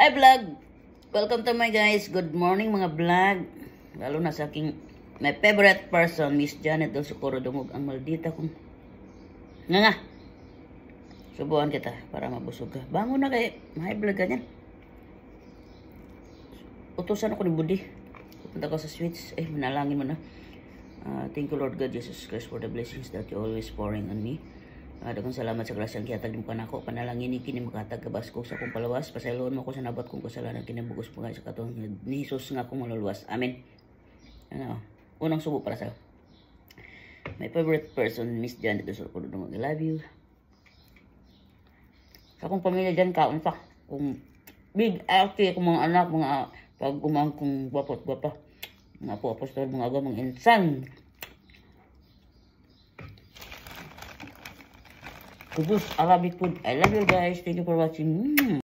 Hi vlog! Welcome to my guys. Good morning mga vlog. Lalo na sa aking my favorite person, Miss Janet Del Socorro Dungog. Ang maldita kong nga. Subuhan kita para mabusog ka. Bangon na kay high blood ka niyan. Utusan ako ni Budi. Punta ko sa sweets. Manalangin mo na. Thank you Lord God Jesus Christ for the blessings that you always pouring on me. Daghang salamat sa grasyang kihatag mo kanako. Panalangin ni kini makatag kabas ko sa akong palawas. Pasayloon mo ko sa nabat kong kasalanan kinabugos mo sa katong ni Jesus nga akong maluluwas. Amen. Unang subo para sa my favorite person, Miss Janet Del Socorro Dungog. I love you. Sa akong pamilya dyan, kaon pa. Kung big ate, kung mga anak, mga pag umang kong gwapa, mga po apostol, mga agaw, mga insan. Kubus Arabic food. I love you guys. Thank you for watching.